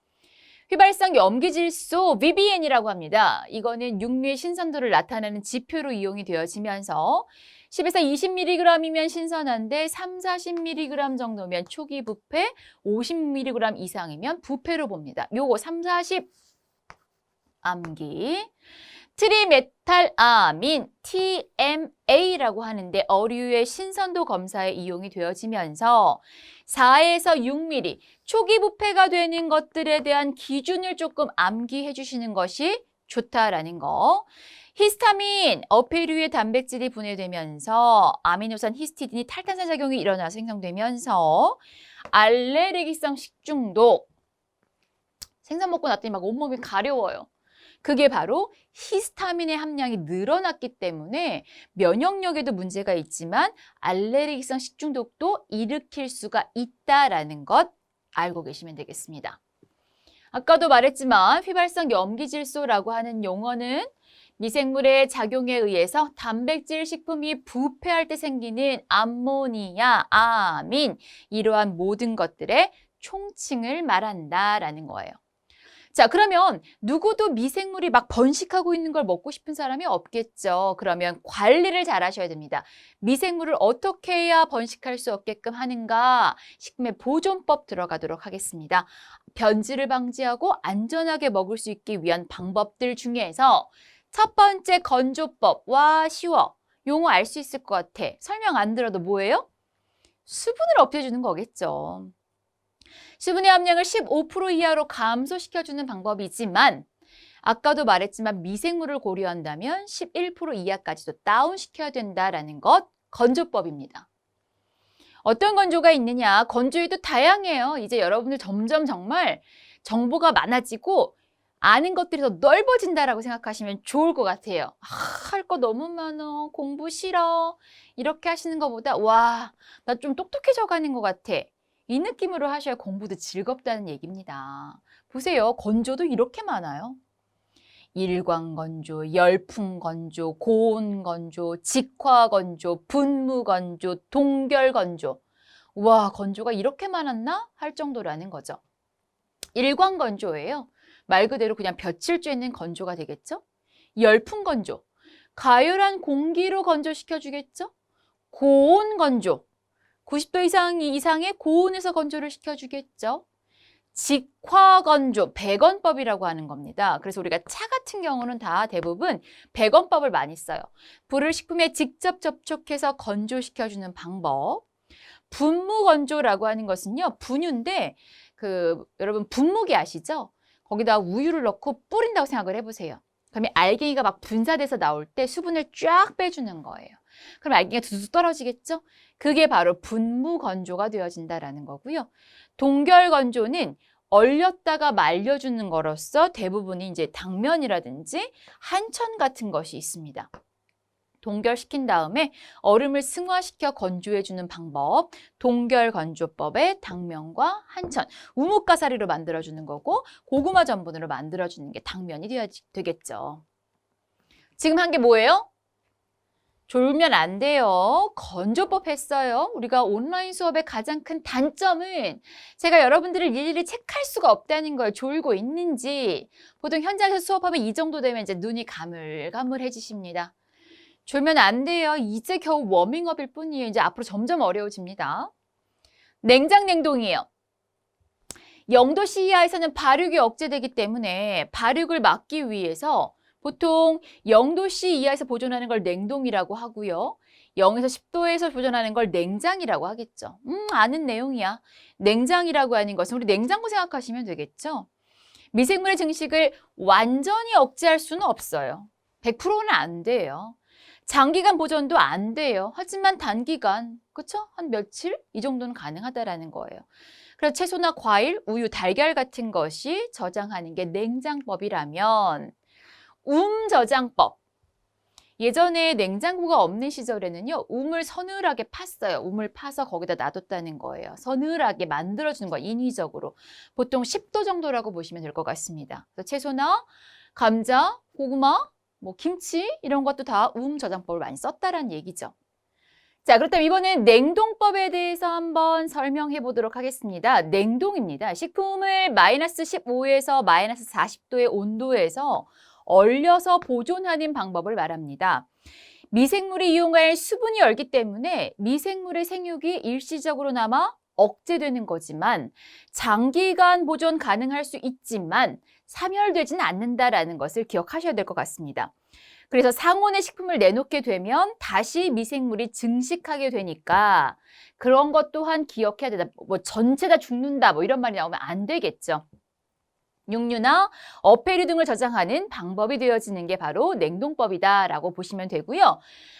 휘발성 염기질소 VBN이라고 합니다. 이거는 육류의 신선도를 나타내는 지표로 이용이 되어지면서 10에서 20mg이면 신선한데 3, 40mg 정도면 초기 부패, 50mg 이상이면 부패로 봅니다. 요거 3, 40 암기. 트리메탈아민 TMA라고 하는데 어류의 신선도 검사에 이용이 되어지면서 4에서 6mm 초기 부패가 되는 것들에 대한 기준을 조금 암기해 주시는 것이 좋다라는 거. 히스타민, 어패류의 단백질이 분해되면서 아미노산 히스티딘이 탈탄산 작용이 일어나서 생성되면서 알레르기성 식중독. 생선 먹고 났더니 막 온몸이 가려워요. 그게 바로 히스타민의 함량이 늘어났기 때문에 면역력에도 문제가 있지만 알레르기성 식중독도 일으킬 수가 있다라는 것 알고 계시면 되겠습니다. 아까도 말했지만 휘발성 염기질소라고 하는 용어는 미생물의 작용에 의해서 단백질 식품이 부패할 때 생기는 암모니아, 아민 이러한 모든 것들의 총칭을 말한다라는 거예요. 자, 그러면 누구도 미생물이 막 번식하고 있는 걸 먹고 싶은 사람이 없겠죠. 그러면 관리를 잘 하셔야 됩니다. 미생물을 어떻게 해야 번식할 수 없게끔 하는가? 식품의 보존법 들어가도록 하겠습니다. 변질을 방지하고 안전하게 먹을 수 있기 위한 방법들 중에서 첫 번째 건조법. 와, 쉬워. 용어 알 수 있을 것 같아. 설명 안 들어도 뭐예요? 수분을 없애주는 거겠죠. 수분의 함량을 15% 이하로 감소시켜주는 방법이지만 아까도 말했지만 미생물을 고려한다면 11% 이하까지도 다운시켜야 된다라는 것 건조법입니다. 어떤 건조가 있느냐? 건조에도 다양해요. 이제 여러분들 점점 정말 정보가 많아지고 아는 것들이 더 넓어진다라고 생각하시면 좋을 것 같아요. 할 거 너무 많아. 공부 싫어. 이렇게 하시는 것보다 와, 나 좀 똑똑해져 가는 것 같아. 이 느낌으로 하셔야 공부도 즐겁다는 얘기입니다. 보세요. 건조도 이렇게 많아요. 일광건조, 열풍건조, 고온건조, 직화건조, 분무건조, 동결건조. 와, 건조가 이렇게 많았나? 할 정도라는 거죠. 일광건조예요. 말 그대로 그냥 볕을 쬐는 건조가 되겠죠? 열풍건조, 가열한 공기로 건조시켜주겠죠? 고온건조, 90도 이상의 고온에서 건조를 시켜주겠죠? 직화건조, 백원법이라고 하는 겁니다. 그래서 우리가 차 같은 경우는 다 대부분 백원법을 많이 써요. 불을 식품에 직접 접촉해서 건조시켜주는 방법. 분무건조라고 하는 것은요, 분유인데 여러분 분무기 아시죠? 거기다 우유를 넣고 뿌린다고 생각을 해보세요. 그러면 알갱이가 막 분사돼서 나올 때 수분을 쫙 빼주는 거예요. 그럼 알갱이가 두둑 떨어지겠죠? 그게 바로 분무건조가 되어진다라는 거고요. 동결건조는 얼렸다가 말려주는 거로서 대부분이 이제 당면이라든지 한천 같은 것이 있습니다. 동결시킨 다음에 얼음을 승화시켜 건조해주는 방법, 동결건조법의 당면과 한천, 우뭇가사리로 만들어주는 거고 고구마 전분으로 만들어주는 게 당면이 되겠죠. 지금 한 게 뭐예요? 졸면 안 돼요. 건조법 했어요. 우리가 온라인 수업의 가장 큰 단점은 제가 여러분들을 일일이 체크할 수가 없다는 걸 졸고 있는지 보통 현장에서 수업하면 이 정도 되면 이제 눈이 가물가물해지십니다. 졸면 안 돼요. 이제 겨우 워밍업일 뿐이에요. 이제 앞으로 점점 어려워집니다. 냉장냉동이에요. 0도씨 이하에서는 발육이 억제되기 때문에 발육을 막기 위해서 보통 0도씨 이하에서 보존하는 걸 냉동이라고 하고요. 0에서 10도에서 보존하는 걸 냉장이라고 하겠죠. 아는 내용이야. 냉장이라고 하는 것은 우리 냉장고 생각하시면 되겠죠. 미생물의 증식을 완전히 억제할 수는 없어요. 100%는 안 돼요. 장기간 보존도 안 돼요. 하지만 단기간, 그렇죠? 한 며칠? 이 정도는 가능하다라는 거예요. 그래서 채소나 과일, 우유, 달걀 같은 것이 저장하는 게 냉장법이라면 저장법. 예전에 냉장고가 없는 시절에는요. 움을 서늘하게 팠어요. 움을 파서 거기다 놔뒀다는 거예요. 서늘하게 만들어주는 거 인위적으로. 보통 10도 정도라고 보시면 될 것 같습니다. 그래서 채소나 감자, 고구마, 김치 이런 것도 다 저장법을 많이 썼다라는 얘기죠. 자, 그렇다면 이번엔 냉동법에 대해서 한번 설명해 보도록 하겠습니다. 냉동입니다. 식품을 마이너스 15에서 마이너스 40도의 온도에서 얼려서 보존하는 방법을 말합니다. 미생물이 이용할 수분이 얼기 때문에 미생물의 생육이 일시적으로나마 억제되는 거지만 장기간 보존 가능할 수 있지만 사멸되지는 않는다라는 것을 기억하셔야 될 것 같습니다. 그래서 상온의 식품을 내놓게 되면 다시 미생물이 증식하게 되니까 그런 것 또한 기억해야 된다. 전체 다 죽는다 이런 말이 나오면 안 되겠죠. 육류나 어패류 등을 저장하는 방법이 되어지는 게 바로 냉동법이다라고 보시면 되고요.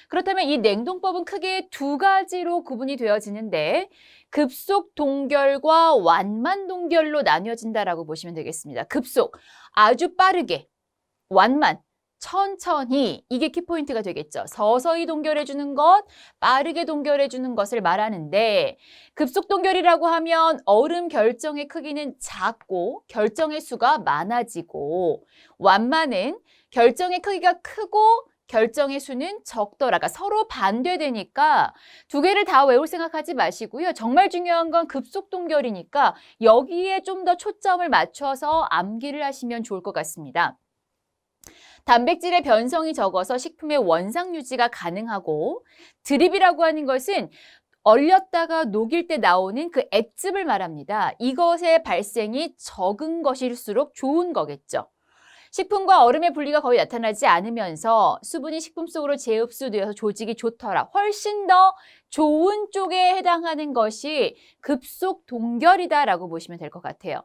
그렇다면 이 냉동법은 크게 두 가지로 구분이 되어지는데 급속 동결과 완만 동결로 나뉘어진다라고 보시면 되겠습니다. 급속, 아주 빠르게, 완만, 천천히, 이게 키포인트가 되겠죠. 서서히 동결해주는 것, 빠르게 동결해주는 것을 말하는데 급속 동결이라고 하면 얼음 결정의 크기는 작고 결정의 수가 많아지고 완만은 결정의 크기가 크고 결정의 수는 적더라가 서로 반대되니까 두 개를 다 외울 생각하지 마시고요. 정말 중요한 건 급속 동결이니까 여기에 좀 더 초점을 맞춰서 암기를 하시면 좋을 것 같습니다. 단백질의 변성이 적어서 식품의 원상 유지가 가능하고 드립이라고 하는 것은 얼렸다가 녹일 때 나오는 그 액즙을 말합니다. 이것의 발생이 적은 것일수록 좋은 거겠죠. 식품과 얼음의 분리가 거의 나타나지 않으면서 수분이 식품 속으로 재흡수되어서 조직이 좋더라. 훨씬 더 좋은 쪽에 해당하는 것이 급속 동결이다라고 보시면 될 것 같아요.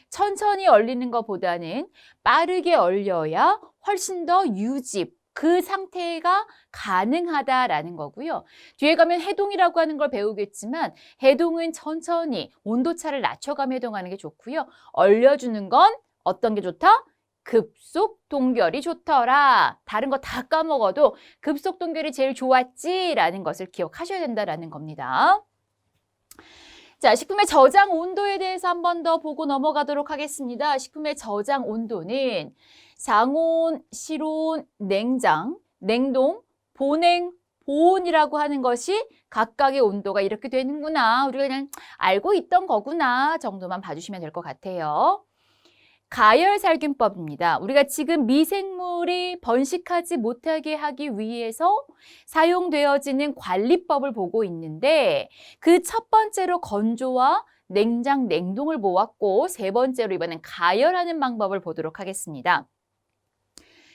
천천히 얼리는 것보다는 빠르게 얼려야 훨씬 더 유지, 그 상태가 가능하다라는 거고요. 뒤에 가면 해동이라고 하는 걸 배우겠지만 해동은 천천히 온도차를 낮춰가며 해동하는 게 좋고요. 얼려주는 건 어떤 게 좋다? 급속 동결이 좋더라. 다른 거 다 까먹어도 급속 동결이 제일 좋았지라는 것을 기억하셔야 된다라는 겁니다. 자, 식품의 저장 온도에 대해서 한 번 더 보고 넘어가도록 하겠습니다. 식품의 저장 온도는 상온, 실온, 냉장, 냉동, 보냉, 보온이라고 하는 것이 각각의 온도가 이렇게 되는구나. 우리가 그냥 알고 있던 거구나 정도만 봐주시면 될 것 같아요. 가열살균법입니다. 우리가 지금 미생물이 번식하지 못하게 하기 위해서 사용되어지는 관리법을 보고 있는데 그 첫 번째로 건조와 냉장, 냉동을 보았고 세 번째로 이번엔 가열하는 방법을 보도록 하겠습니다.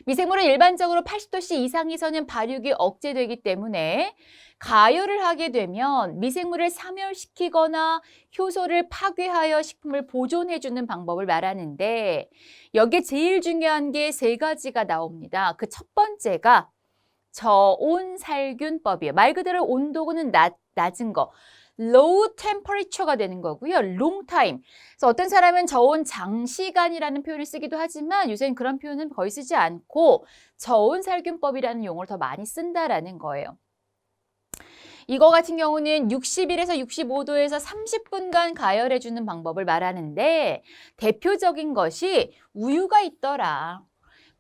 미생물은 일반적으로 80도씨 이상에서는 발육이 억제되기 때문에 가열을 하게 되면 미생물을 사멸시키거나 효소를 파괴하여 식품을 보존해주는 방법을 말하는데 여기에 제일 중요한 게 세 가지가 나옵니다. 그 첫 번째가 저온살균법이에요. 말 그대로 온도는 낮은 거. low temperature가 되는 거고요. long time. 그래서 어떤 사람은 저온 장시간이라는 표현을 쓰기도 하지만 요새는 그런 표현은 거의 쓰지 않고 저온살균법이라는 용어를 더 많이 쓴다라는 거예요. 이거 같은 경우는 60일에서 65도에서 30분간 가열해주는 방법을 말하는데 대표적인 것이 우유가 있더라.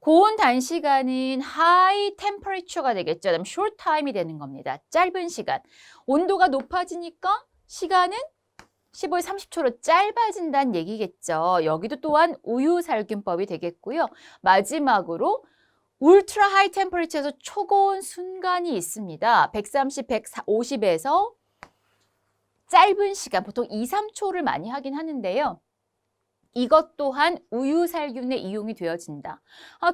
고온 단시간은 high temperature가 되겠죠. 그다음 short time이 되는 겁니다. 짧은 시간. 온도가 높아지니까 시간은 15에서 30초로 짧아진다는 얘기겠죠. 여기도 또한 우유살균법이 되겠고요. 마지막으로 울트라 하이 템퍼리처에서 초고온 순간이 있습니다. 130, 150에서 짧은 시간, 보통 2, 3초를 많이 하긴 하는데요. 이것 또한 우유살균에 이용이 되어진다.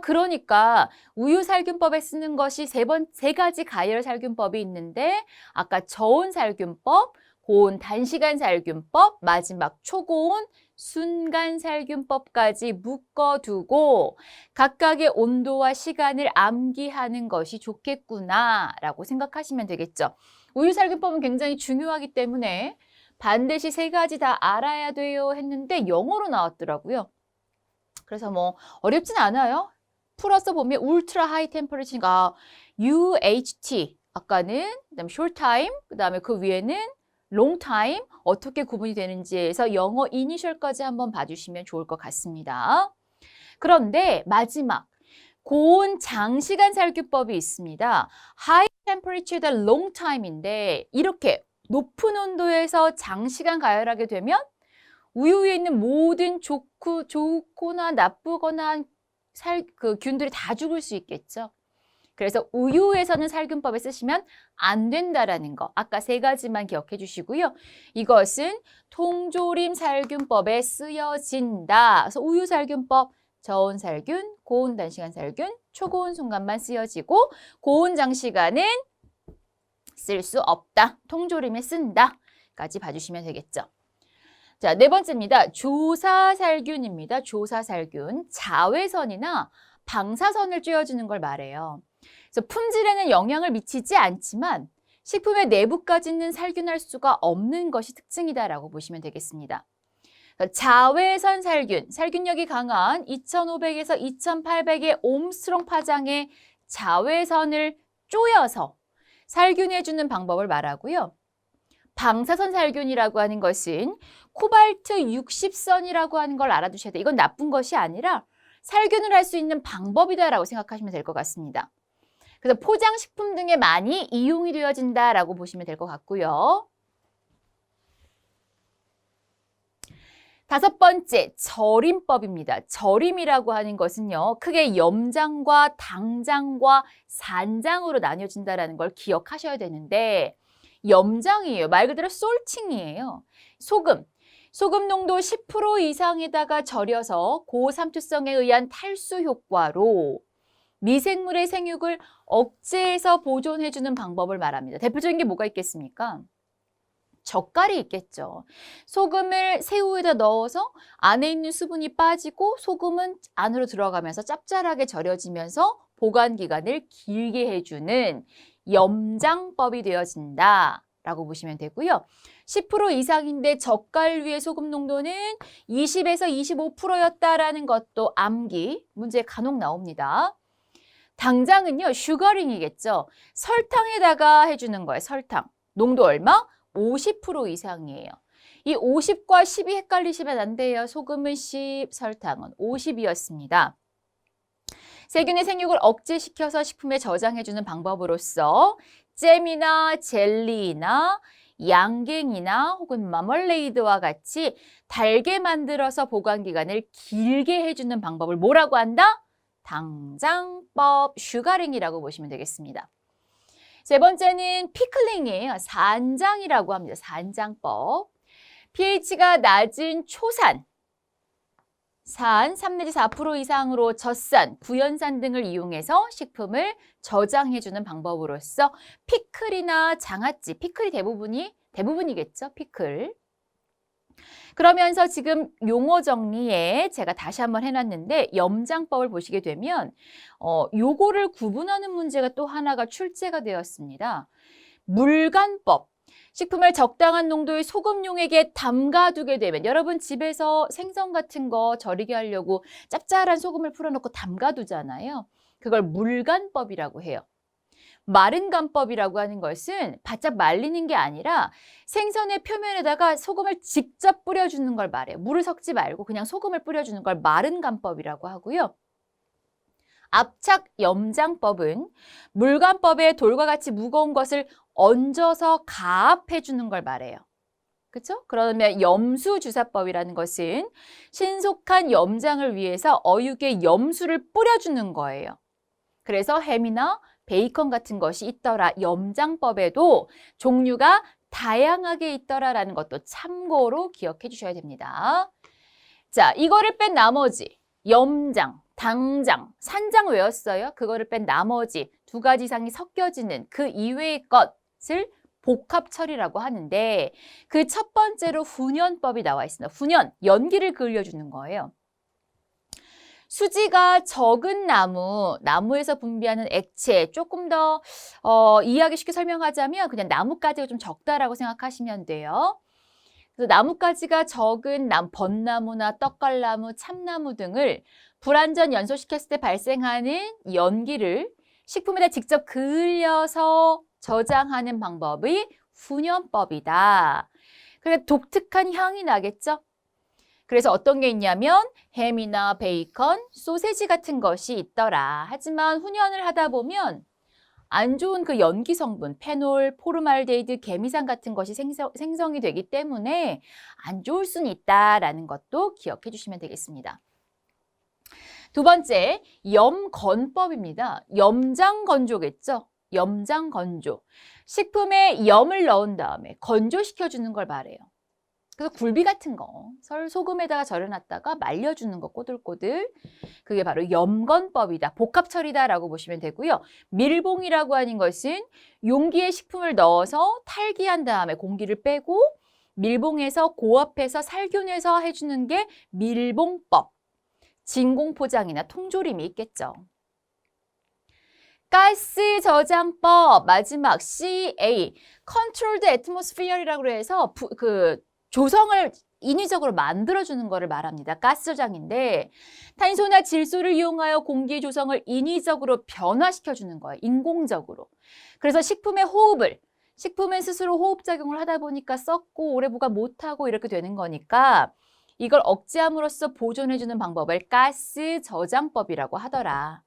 그러니까 우유살균법에 쓰는 것이 세 가지 가열살균법이 있는데 아까 저온살균법, 고온 단시간 살균법, 마지막 초고온 순간 살균법까지 묶어두고 각각의 온도와 시간을 암기하는 것이 좋겠구나라고 생각하시면 되겠죠. 우유살균법은 굉장히 중요하기 때문에 반드시 세 가지 다 알아야 돼요 했는데 영어로 나왔더라고요. 그래서 뭐 어렵진 않아요. 풀어서 보면 울트라 하이 템퍼레처가 UHT 아까는 그다음에 short time 그다음에 그 위에는 long time 어떻게 구분이 되는지에서 영어 이니셜까지 한번 봐주시면 좋을 것 같습니다. 그런데 마지막 고온 장시간 살균법이 있습니다. high temperature다 long time인데 이렇게 높은 온도에서 장시간 가열하게 되면 우유 위에 있는 모든 좋거나 나쁘거나 균들이 다 죽을 수 있겠죠. 그래서 우유에서는 살균법에 쓰시면 안 된다라는 거. 아까 세 가지만 기억해 주시고요. 이것은 통조림 살균법에 쓰여진다. 그래서 우유 살균법, 저온 살균, 고온 단시간 살균, 초고온 순간만 쓰여지고 고온 장시간은 쓸 수 없다. 통조림에 쓴다. 까지 봐주시면 되겠죠. 자, 네 번째입니다. 조사살균입니다. 조사살균. 자외선이나 방사선을 쬐어주는 걸 말해요. 그래서 품질에는 영향을 미치지 않지만 식품의 내부까지는 살균할 수가 없는 것이 특징이다라고 보시면 되겠습니다. 자외선 살균, 살균력이 강한 2500에서 2800의 옴스트롱 파장의 자외선을 쪼여서 살균해주는 방법을 말하고요. 방사선 살균이라고 하는 것은 코발트 60선이라고 하는 걸 알아두셔야 돼요. 이건 나쁜 것이 아니라 살균을 할 수 있는 방법이다라고 생각하시면 될 것 같습니다. 그래서 포장식품 등에 많이 이용이 되어진다라고 보시면 될 것 같고요. 다섯 번째, 절임법입니다. 절임이라고 하는 것은요, 크게 염장과 당장과 산장으로 나뉘어진다는 걸 기억하셔야 되는데 염장이에요. 말 그대로 솔팅이에요. 소금 농도 10% 이상에다가 절여서 고삼투성에 의한 탈수 효과로 미생물의 생육을 억제해서 보존해주는 방법을 말합니다. 대표적인 게 뭐가 있겠습니까? 젓갈이 있겠죠. 소금을 새우에다 넣어서 안에 있는 수분이 빠지고 소금은 안으로 들어가면서 짭짤하게 절여지면서 보관 기간을 길게 해주는 염장법이 되어진다 라고 보시면 되고요. 10% 이상인데 젓갈 위의 소금 농도는 20에서 25%였다라는 것도 암기 문제에 간혹 나옵니다. 당장은요, 슈거링이겠죠. 설탕에다가 해주는 거예요. 설탕. 농도 얼마? 50% 이상이에요. 이 50과 10이 헷갈리시면 안 돼요. 소금은 10, 설탕은 50이었습니다. 세균의 생육을 억제시켜서 식품에 저장해주는 방법으로서 잼이나 젤리나 양갱이나 혹은 마멀레이드와 같이 달게 만들어서 보관 기간을 길게 해주는 방법을 뭐라고 한다? 당장법, 슈가링이라고 보시면 되겠습니다. 세 번째는 피클링이에요. 산장이라고 합니다. 산장법. pH가 낮은 초산, 산 3 내지 4% 이상으로 젖산, 구연산 등을 이용해서 식품을 저장해주는 방법으로서 피클이나 장아찌, 피클이 대부분이겠죠. 피클. 그러면서 지금 용어 정리에 제가 다시 한번 해놨는데 염장법을 보시게 되면 요거를 구분하는 문제가 또 하나가 출제가 되었습니다. 물간법. 식품을 적당한 농도의 소금용액에 담가두게 되면 여러분 집에서 생선 같은 거 절이게 하려고 짭짤한 소금을 풀어놓고 담가두잖아요. 그걸 물간법이라고 해요. 마른 간법이라고 하는 것은 바짝 말리는 게 아니라 생선의 표면에다가 소금을 직접 뿌려주는 걸 말해요. 물을 섞지 말고 그냥 소금을 뿌려주는 걸 마른 간법이라고 하고요. 압착 염장법은 물관법에 돌과 같이 무거운 것을 얹어서 가압해 주는 걸 말해요. 그렇죠? 그러면 염수주사법이라는 것은 신속한 염장을 위해서 어육에 염수를 뿌려주는 거예요. 그래서 햄이나 베이컨 같은 것이 있더라. 염장법에도 종류가 다양하게 있더라라는 것도 참고로 기억해 주셔야 됩니다. 자, 이거를 뺀 나머지 염장, 당장, 산장 외웠어요? 그거를 뺀 나머지 두 가지 이상이 섞여지는 그 이외의 것을 복합처리라고 하는데 그 첫 번째로 훈연법이 나와 있습니다. 훈연, 연기를 그을려주는 거예요. 수지가 적은 나무에서 분비하는 액체, 조금 더 이해하기 쉽게 설명하자면 그냥 나뭇가지가 좀 적다라고 생각하시면 돼요. 그래서 나뭇가지가 적은 벚나무나 떡갈나무, 참나무 등을 불완전 연소시켰을 때 발생하는 연기를 식품에다 직접 그을려서 저장하는 방법이 훈연법이다. 그러니까 독특한 향이 나겠죠? 그래서 어떤 게 있냐면 햄이나 베이컨, 소세지 같은 것이 있더라. 하지만 훈연을 하다 보면 안 좋은 그 연기 성분, 페놀, 포르말데히드, 개미산 같은 것이 생성이 되기 때문에 안 좋을 수는 있다라는 것도 기억해 주시면 되겠습니다. 두 번째, 염건법입니다. 염장건조겠죠? 염장건조. 식품에 염을 넣은 다음에 건조시켜주는 걸 말해요. 그래서 굴비 같은 거, 소금에다가 절여놨다가 말려주는 거 꼬들꼬들. 그게 바로 염건법이다. 복합처리다라고 보시면 되고요. 밀봉이라고 하는 것은 용기에 식품을 넣어서 탈기한 다음에 공기를 빼고 밀봉해서 고압해서 살균해서 해주는 게 밀봉법. 진공포장이나 통조림이 있겠죠. 가스 저장법 마지막 CA, Controlled Atmosphere이라고 해서 조성을 인위적으로 만들어주는 것을 말합니다. 가스 저장인데 탄소나 질소를 이용하여 공기 조성을 인위적으로 변화시켜주는 거예요. 인공적으로. 그래서 식품은 스스로 호흡작용을 하다 보니까 썩고 오래 보관 못하고 이렇게 되는 거니까 이걸 억제함으로써 보존해주는 방법을 가스 저장법이라고 하더라.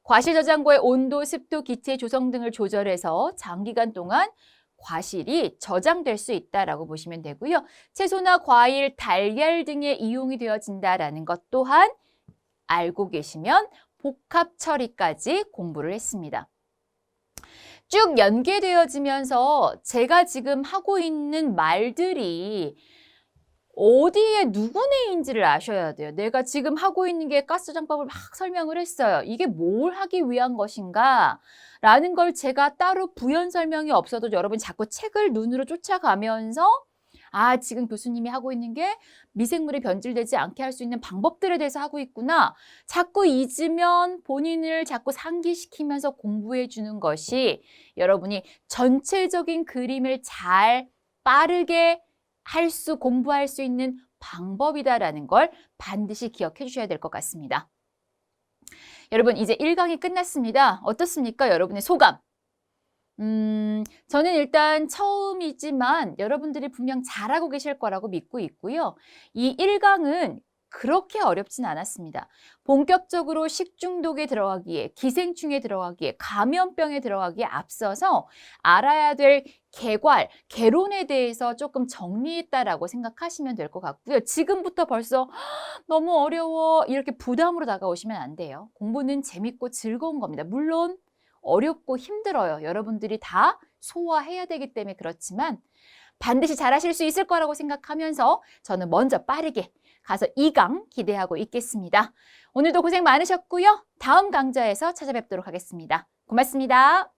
과실 저장고의 온도, 습도, 기체 조성 등을 조절해서 장기간 동안 과실이 저장될 수 있다라고 보시면 되고요. 채소나 과일, 달걀 등에 이용이 되어진다라는 것 또한 알고 계시면 복합 처리까지 공부를 했습니다. 쭉 연계되어지면서 제가 지금 하고 있는 말들이 어디에 누구네인지를 아셔야 돼요. 내가 지금 하고 있는 게 가스저장법을 막 설명을 했어요. 이게 뭘 하기 위한 것인가? 라는 걸 제가 따로 부연 설명이 없어도 여러분이 자꾸 책을 눈으로 쫓아가면서 지금 교수님이 하고 있는 게 미생물이 변질되지 않게 할 수 있는 방법들에 대해서 하고 있구나. 자꾸 잊으면 본인을 자꾸 상기시키면서 공부해 주는 것이 여러분이 전체적인 그림을 잘 빠르게 공부할 수 있는 방법이다라는 걸 반드시 기억해 주셔야 될 것 같습니다. 여러분 이제 1강이 끝났습니다. 어떻습니까? 여러분의 소감. 저는 일단 처음이지만 여러분들이 분명 잘하고 계실 거라고 믿고 있고요. 이 1강은 그렇게 어렵진 않았습니다. 본격적으로 식중독에 들어가기에, 기생충에 들어가기에, 감염병에 들어가기에 앞서서 알아야 될 개론에 대해서 조금 정리했다라고 생각하시면 될 것 같고요. 지금부터 벌써 너무 어려워 이렇게 부담으로 다가오시면 안 돼요. 공부는 재밌고 즐거운 겁니다. 물론 어렵고 힘들어요. 여러분들이 다 소화해야 되기 때문에 그렇지만 반드시 잘하실 수 있을 거라고 생각하면서 저는 먼저 빠르게 가서 2강 기대하고 있겠습니다. 오늘도 고생 많으셨고요. 다음 강좌에서 찾아뵙도록 하겠습니다. 고맙습니다.